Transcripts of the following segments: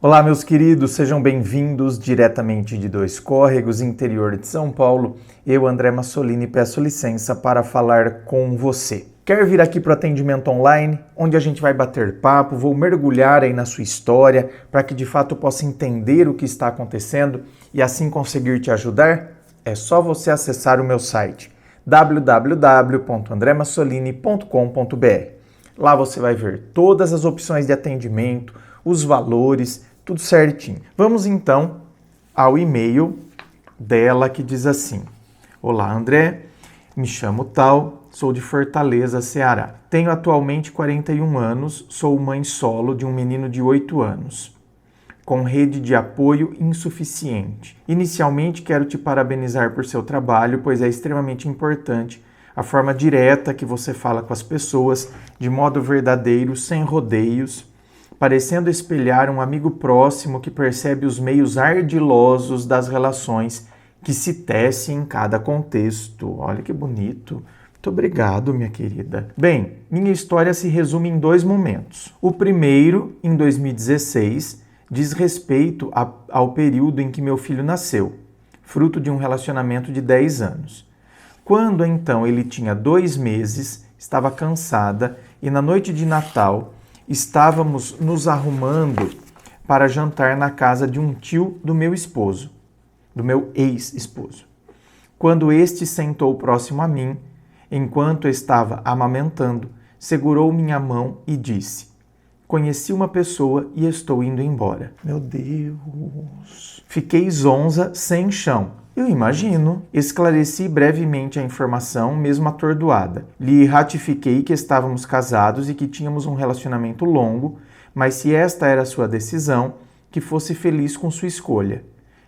Olá, meus queridos, sejam bem-vindos diretamente de Dois Córregos, interior de São Paulo. Eu, André Massolini, peço licença para falar com você. Quer vir aqui para o atendimento online, onde a gente vai bater papo, vou mergulhar aí na sua história, para que de fato eu possa entender o que está acontecendo e assim conseguir te ajudar? É só você acessar o meu site www.andremassolini.com.br. Lá você vai ver todas as opções de atendimento, os valores, tudo certinho. Vamos então ao e-mail dela que diz assim: Olá, André, me chamo tal, sou de Fortaleza, Ceará. Tenho atualmente 41 anos, sou mãe solo de um menino de 8 anos, com rede de apoio insuficiente. Inicialmente quero te parabenizar por seu trabalho, pois é extremamente importante a forma direta que você fala com as pessoas, de modo verdadeiro, sem rodeios, parecendo espelhar um amigo próximo que percebe os meios ardilosos das relações que se tecem em cada contexto. Olha que bonito. Muito obrigado, minha querida. Bem, minha história se resume em 2 momentos. O primeiro, em 2016, diz respeito ao período em que meu filho nasceu, fruto de um relacionamento de 10 anos. Quando, então, ele tinha 2 meses, estava cansada e na noite de Natal estávamos nos arrumando para jantar na casa de um tio do meu esposo, do meu ex-esposo. Quando este sentou próximo a mim, enquanto eu estava amamentando, segurou minha mão e disse: Conheci uma pessoa e estou indo embora. Meu Deus! Fiquei zonza, sem chão. Eu imagino. Esclareci brevemente a informação, mesmo atordoada. Lhe ratifiquei que estávamos casados e que tínhamos um relacionamento longo, mas se esta era sua decisão, que fosse feliz com sua escolha.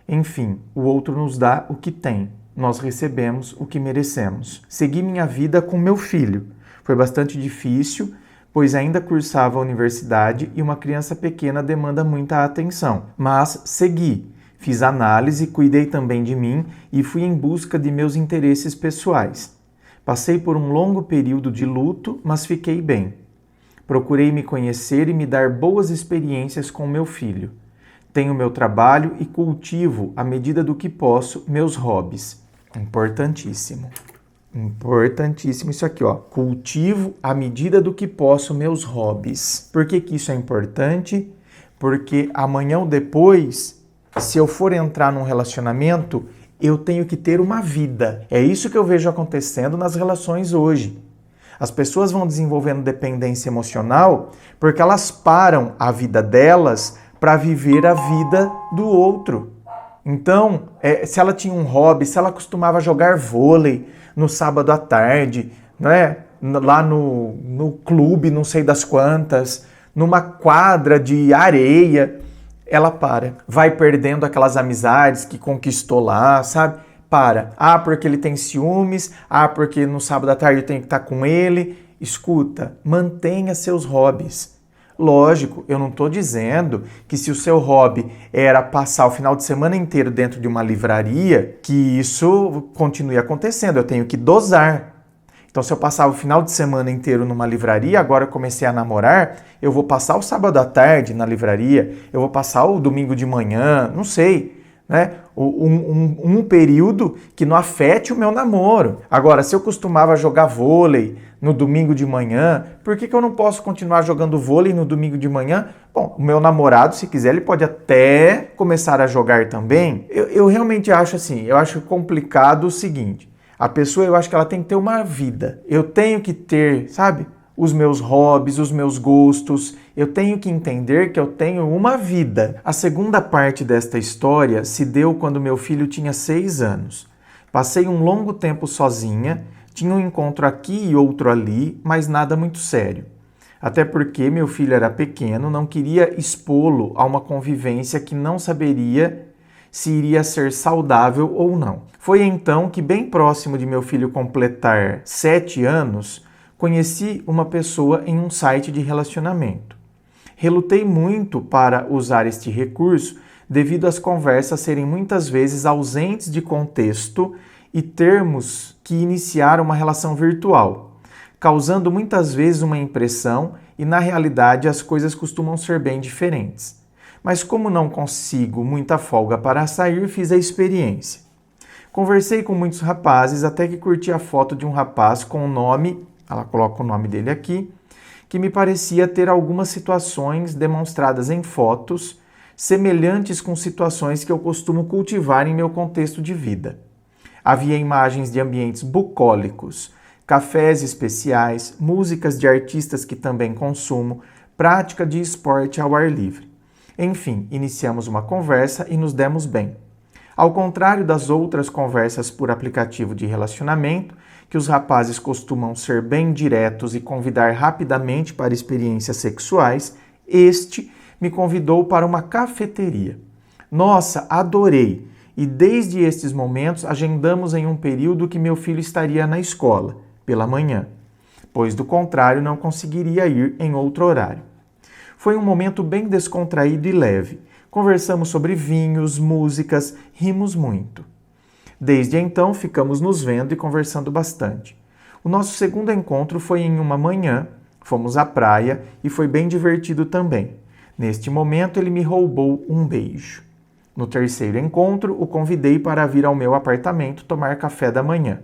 Enfim, o outro nos dá o que tem. Nós recebemos o que merecemos. Segui minha vida com meu filho. Foi bastante difícil, pois ainda cursava a universidade e uma criança pequena demanda muita atenção. Mas segui. Fiz análise, cuidei também de mim e fui em busca de meus interesses pessoais. Passei por um longo período de luto, mas fiquei bem. Procurei me conhecer e me dar boas experiências com meu filho. Tenho meu trabalho e cultivo, à medida do que posso, meus hobbies. Importantíssimo. Importantíssimo isso aqui, ó. Cultivo, à medida do que posso, meus hobbies. Por que isso é importante? Porque amanhã ou depois, se eu for entrar num relacionamento, eu tenho que ter uma vida. É isso que eu vejo acontecendo nas relações hoje. As pessoas vão desenvolvendo dependência emocional porque elas param a vida delas para viver a vida do outro. Então, se ela tinha um hobby, se ela costumava jogar vôlei no sábado à tarde, né? Lá no clube, não sei das quantas, numa quadra de areia, ela para. Vai perdendo aquelas amizades que conquistou lá, sabe? Para. Ah, porque ele tem ciúmes. Ah, porque no sábado à tarde eu tenho que estar com ele. Escuta, mantenha seus hobbies. Lógico, eu não estou dizendo que se o seu hobby era passar o final de semana inteiro dentro de uma livraria, que isso continue acontecendo. Eu tenho que dosar. Então, se eu passar o final de semana inteiro numa livraria, agora eu comecei a namorar, eu vou passar o sábado à tarde na livraria, eu vou passar o domingo de manhã, não sei, né? Um período que não afete o meu namoro. Agora, se eu costumava jogar vôlei no domingo de manhã, por que eu não posso continuar jogando vôlei no domingo de manhã? Bom, o meu namorado, se quiser, ele pode até começar a jogar também. Eu realmente acho assim, eu acho complicado o seguinte: a pessoa, eu acho que ela tem que ter uma vida. Eu tenho que ter, sabe, os meus hobbies, os meus gostos. Eu tenho que entender que eu tenho uma vida. A segunda parte desta história se deu quando meu filho tinha 6 anos. Passei um longo tempo sozinha, tinha um encontro aqui e outro ali, mas nada muito sério. Até porque meu filho era pequeno, não queria expô-lo a uma convivência que não saberia se iria ser saudável ou não. Foi então que, bem próximo de meu filho completar 7 anos, conheci uma pessoa em um site de relacionamento. Relutei muito para usar este recurso devido às conversas serem muitas vezes ausentes de contexto e termos que iniciar uma relação virtual, causando muitas vezes uma impressão e, na realidade, as coisas costumam ser bem diferentes. Mas como não consigo muita folga para sair, fiz a experiência. Conversei com muitos rapazes até que curti a foto de um rapaz com o nome, ela coloca o nome dele aqui, que me parecia ter algumas situações demonstradas em fotos semelhantes com situações que eu costumo cultivar em meu contexto de vida. Havia imagens de ambientes bucólicos, cafés especiais, músicas de artistas que também consumo, prática de esporte ao ar livre. Enfim, iniciamos uma conversa e nos demos bem. Ao contrário das outras conversas por aplicativo de relacionamento, que os rapazes costumam ser bem diretos e convidar rapidamente para experiências sexuais, este me convidou para uma cafeteria. Nossa, adorei! E desde estes momentos agendamos em um período que meu filho estaria na escola, pela manhã, pois do contrário não conseguiria ir em outro horário. Foi um momento bem descontraído e leve. Conversamos sobre vinhos, músicas, rimos muito. Desde então ficamos nos vendo e conversando bastante. O nosso segundo encontro foi em uma manhã, fomos à praia e foi bem divertido também. Neste momento ele me roubou um beijo. No terceiro encontro, o convidei para vir ao meu apartamento tomar café da manhã.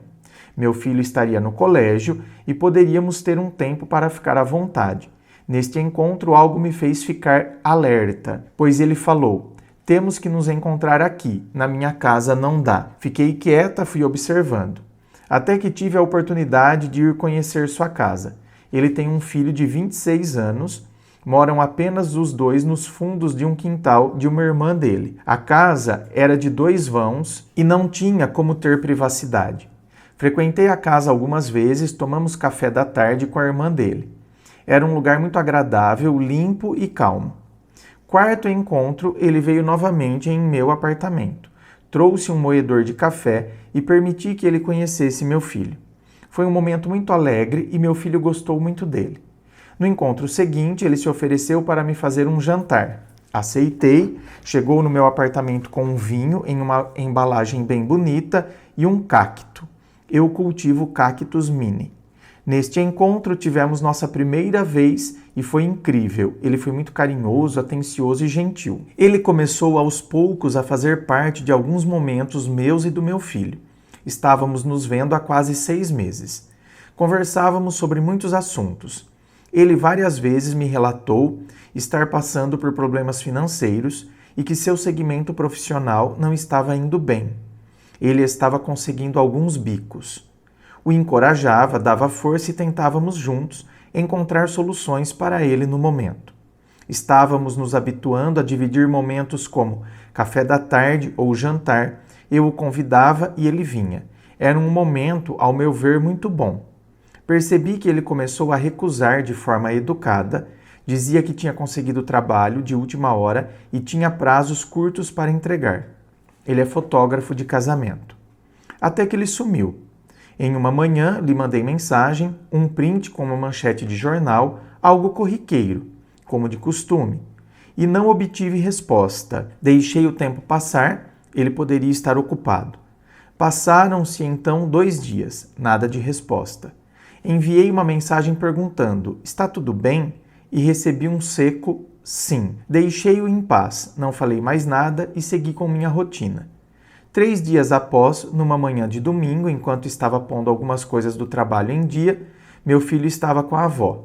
Meu filho estaria no colégio e poderíamos ter um tempo para ficar à vontade. Neste encontro, algo me fez ficar alerta, pois ele falou: "Temos que nos encontrar aqui, na minha casa não dá." Fiquei quieta, fui observando. Até que tive a oportunidade de ir conhecer sua casa. Ele tem um filho de 26 anos, moram apenas os dois nos fundos de um quintal de uma irmã dele. A casa era de 2 vãos e não tinha como ter privacidade. Frequentei a casa algumas vezes, tomamos café da tarde com a irmã dele. Era um lugar muito agradável, limpo e calmo. Quarto encontro, ele veio novamente em meu apartamento. Trouxe um moedor de café e permiti que ele conhecesse meu filho. Foi um momento muito alegre e meu filho gostou muito dele. No encontro seguinte, ele se ofereceu para me fazer um jantar. Aceitei, chegou no meu apartamento com um vinho em uma embalagem bem bonita e um cacto. Eu cultivo cactos mini. Neste encontro tivemos nossa primeira vez e foi incrível. Ele foi muito carinhoso, atencioso e gentil. Ele começou aos poucos a fazer parte de alguns momentos meus e do meu filho. Estávamos nos vendo há quase 6 meses. Conversávamos sobre muitos assuntos. Ele várias vezes me relatou estar passando por problemas financeiros e que seu segmento profissional não estava indo bem. Ele estava conseguindo alguns bicos. O encorajava, dava força e tentávamos juntos encontrar soluções para ele no momento. Estávamos nos habituando a dividir momentos como café da tarde ou jantar. Eu o convidava e ele vinha. Era um momento, ao meu ver, muito bom. Percebi que ele começou a recusar de forma educada, dizia que tinha conseguido trabalho de última hora e tinha prazos curtos para entregar. Ele é fotógrafo de casamento. Até que ele sumiu. Em uma manhã, lhe mandei mensagem, um print com uma manchete de jornal, algo corriqueiro, como de costume, e não obtive resposta. Deixei o tempo passar, ele poderia estar ocupado. Passaram-se então 2 dias, nada de resposta. Enviei uma mensagem perguntando: "Está tudo bem?" e recebi um seco sim. Deixei-o em paz, não falei mais nada e segui com minha rotina. 3 dias após, numa manhã de domingo, enquanto estava pondo algumas coisas do trabalho em dia, meu filho estava com a avó.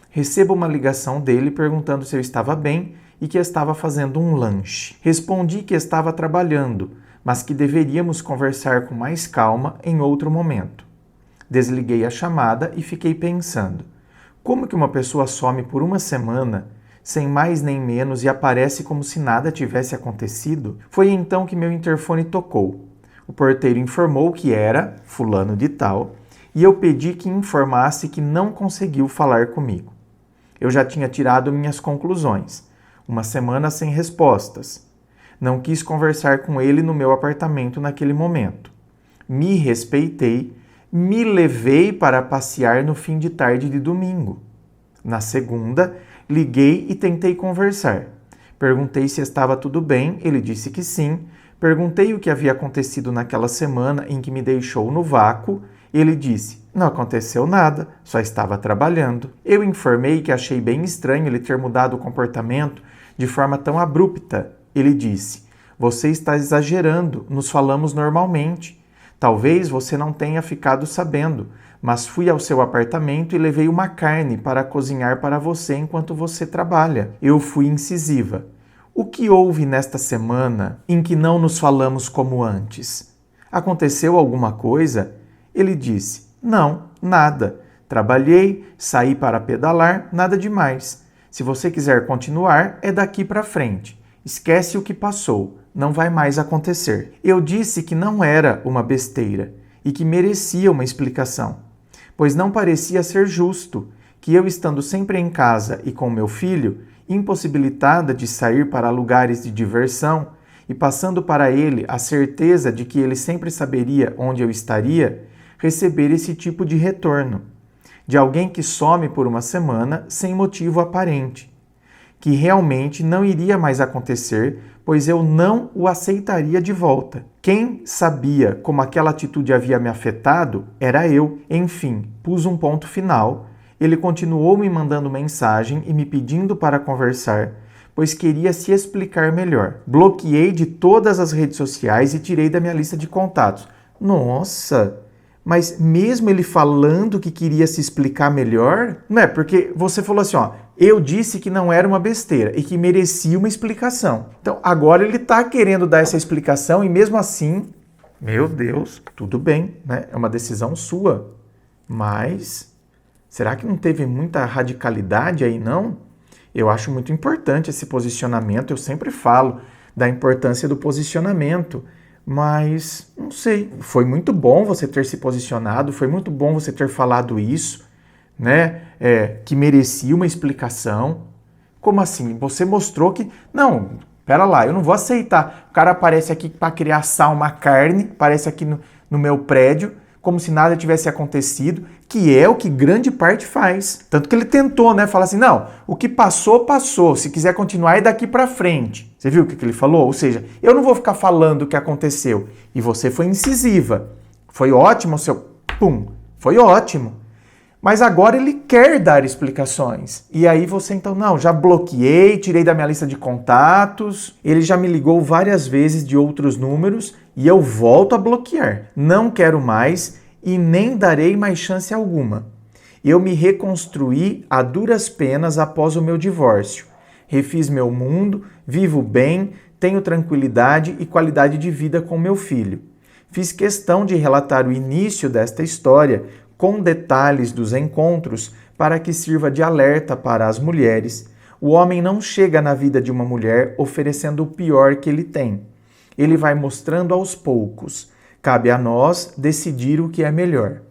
Recebo uma ligação dele perguntando se eu estava bem e que estava fazendo um lanche. Respondi que estava trabalhando, mas que deveríamos conversar com mais calma em outro momento. Desliguei a chamada e fiquei pensando: como que uma pessoa some por uma semana, sem mais nem menos, e aparece como se nada tivesse acontecido? Foi então que meu interfone tocou. O porteiro informou que era fulano de tal, e eu pedi que informasse que não conseguiu falar comigo. Eu já tinha tirado minhas conclusões. Uma semana sem respostas. Não quis conversar com ele no meu apartamento naquele momento. Me respeitei, me levei para passear no fim de tarde de domingo. Na segunda, liguei e tentei conversar. Perguntei se estava tudo bem, ele disse que sim. Perguntei o que havia acontecido naquela semana em que me deixou no vácuo. Ele disse: "Não aconteceu nada, só estava trabalhando." Eu informei que achei bem estranho ele ter mudado o comportamento de forma tão abrupta. Ele disse: "Você está exagerando, nos falamos normalmente. Talvez você não tenha ficado sabendo, mas fui ao seu apartamento e levei uma carne para cozinhar para você enquanto você trabalha." Eu fui incisiva. "O que houve nesta semana em que não nos falamos como antes? Aconteceu alguma coisa?" Ele disse: "Não, nada. Trabalhei, saí para pedalar, nada demais. Se você quiser continuar, é daqui para frente. Esquece o que passou, não vai mais acontecer." Eu disse que não era uma besteira e que merecia uma explicação, pois não parecia ser justo que eu, estando sempre em casa e com meu filho, impossibilitada de sair para lugares de diversão e passando para ele a certeza de que ele sempre saberia onde eu estaria, receber esse tipo de retorno de alguém que some por uma semana sem motivo aparente, que realmente não iria mais acontecer, pois eu não o aceitaria de volta. Quem sabia como aquela atitude havia me afetado era eu. Enfim, pus um ponto final. Ele continuou me mandando mensagem e me pedindo para conversar, pois queria se explicar melhor. Bloqueei de todas as redes sociais e tirei da minha lista de contatos. Nossa! Mas mesmo ele falando que queria se explicar melhor, não é? Porque você falou assim, ó, eu disse que não era uma besteira e que merecia uma explicação. Então agora ele está querendo dar essa explicação e mesmo assim, meu Deus, tudo bem, né? É uma decisão sua. Mas será que não teve muita radicalidade aí, não? Eu acho muito importante esse posicionamento, eu sempre falo da importância do posicionamento. Mas, não sei, foi muito bom você ter se posicionado, foi muito bom você ter falado isso, né? Que merecia uma explicação. Como assim? Você mostrou que... Não, pera lá, eu não vou aceitar. O cara aparece aqui para querer assar uma carne, aparece aqui no meu prédio, como se nada tivesse acontecido, que é o que grande parte faz. Tanto que ele tentou, né? Falar assim, não, o que passou, passou. Se quiser continuar, é daqui para frente. Você viu o que ele falou? Ou seja, eu não vou ficar falando o que aconteceu. E você foi incisiva. Foi ótimo o seu... Pum! Foi ótimo. Mas agora ele quer dar explicações. E aí você então, não, já bloqueei, tirei da minha lista de contatos. Ele já me ligou várias vezes de outros números e eu volto a bloquear. Não quero mais e nem darei mais chance alguma. Eu me reconstruí a duras penas após o meu divórcio. Refiz meu mundo, vivo bem, tenho tranquilidade e qualidade de vida com meu filho. Fiz questão de relatar o início desta história com detalhes dos encontros para que sirva de alerta para as mulheres. O homem não chega na vida de uma mulher oferecendo o pior que ele tem. Ele vai mostrando aos poucos. Cabe a nós decidir o que é melhor.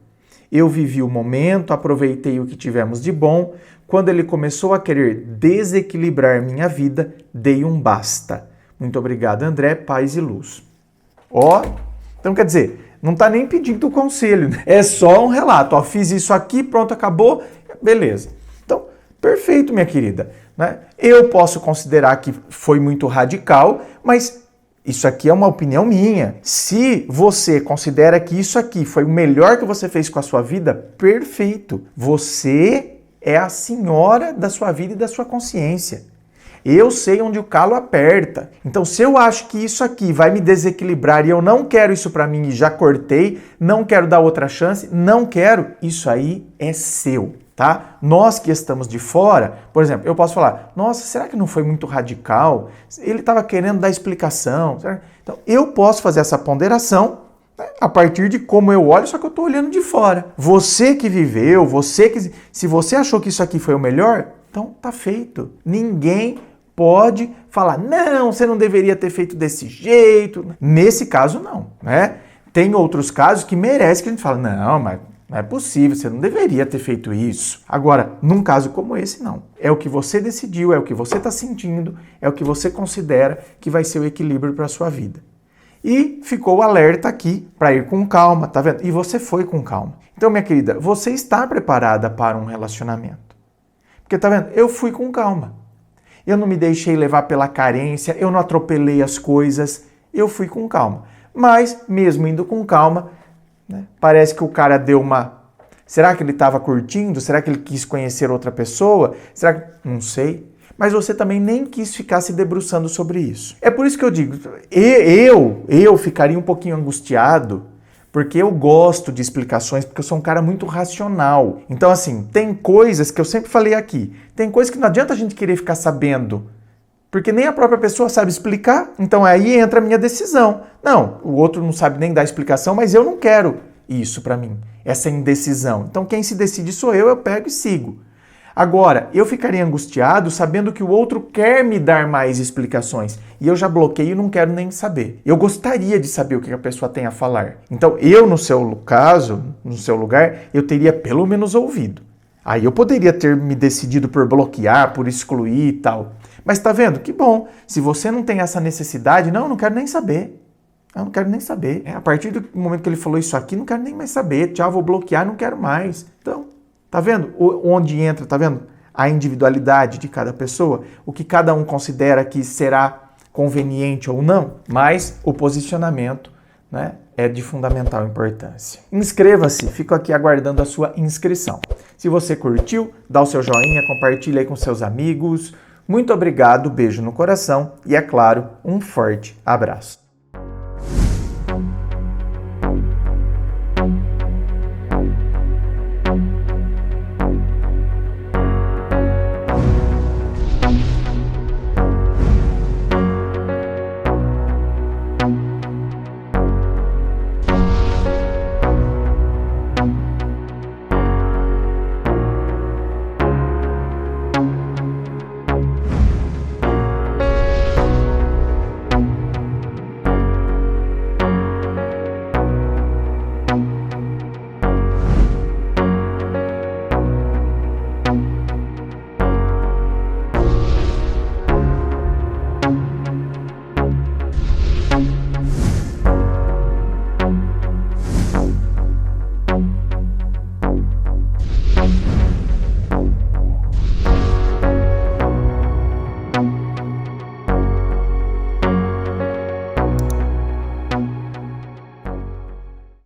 Eu vivi o momento, aproveitei o que tivemos de bom. Quando ele começou a querer desequilibrar minha vida, dei um basta. Muito obrigado, André, paz e luz. Então quer dizer, não está nem pedindo o conselho, né? É só um relato. Fiz isso aqui, pronto, acabou, beleza. Então, perfeito, minha querida, né? Eu posso considerar que foi muito radical, mas isso aqui é uma opinião minha. Se você considera que isso aqui foi o melhor que você fez com a sua vida, perfeito. Você é a senhora da sua vida e da sua consciência. Eu sei onde o calo aperta. Então, se eu acho que isso aqui vai me desequilibrar e eu não quero isso para mim e já cortei, não quero dar outra chance, não quero, isso aí é seu, tá? Nós que estamos de fora, por exemplo, eu posso falar, nossa, será que não foi muito radical? Ele estava querendo dar explicação. Certo? Então, eu posso fazer essa ponderação, né, a partir de como eu olho, só que eu estou olhando de fora. Você que viveu, se você achou que isso aqui foi o melhor, então tá feito. Ninguém pode falar, não, você não deveria ter feito desse jeito. Nesse caso, não, né? Tem outros casos que merecem que a gente fala, não, mas não é possível, você não deveria ter feito isso. Agora, num caso como esse, não. É o que você decidiu, é o que você está sentindo, é o que você considera que vai ser o equilíbrio para a sua vida. E ficou o alerta aqui para ir com calma, tá vendo? E você foi com calma. Então, minha querida, você está preparada para um relacionamento. Porque, tá vendo? Eu fui com calma. Eu não me deixei levar pela carência, eu não atropelei as coisas, eu fui com calma. Mas, mesmo indo com calma, né, parece que o cara deu uma... Será que ele estava curtindo? Será que ele quis conhecer outra pessoa? Será que... Não sei. mas você também nem quis ficar se debruçando sobre isso. É por isso que eu digo, eu ficaria um pouquinho angustiado, porque eu gosto de explicações, porque eu sou um cara muito racional. Então, assim, tem coisas que eu sempre falei aqui, tem coisas que não adianta a gente querer ficar sabendo, porque nem a própria pessoa sabe explicar, então aí entra a minha decisão. Não, o outro não sabe nem dar explicação, mas eu não quero isso pra mim, essa indecisão. Então quem se decide sou eu pego e sigo. Agora, eu ficaria angustiado sabendo que o outro quer me dar mais explicações e eu já bloqueio e não quero nem saber. Eu gostaria de saber o que a pessoa tem a falar. Então, eu, no seu caso, no seu lugar, eu teria pelo menos ouvido. Aí eu poderia ter me decidido por bloquear, por excluir e tal. Mas tá vendo? Que bom. Se você não tem essa necessidade, não, eu não quero nem saber. Eu não quero nem saber. A partir do momento que ele falou isso aqui, não quero nem mais saber. Tchau, vou bloquear, não quero mais. Então, tá vendo? Onde entra, tá vendo? A individualidade de cada pessoa, o que cada um considera que será conveniente ou não, mas o posicionamento, né, é de fundamental importância. Inscreva-se, fico aqui aguardando a sua inscrição. Se você curtiu, dá o seu joinha, compartilha aí com seus amigos. Muito obrigado, beijo no coração e, é claro, um forte abraço.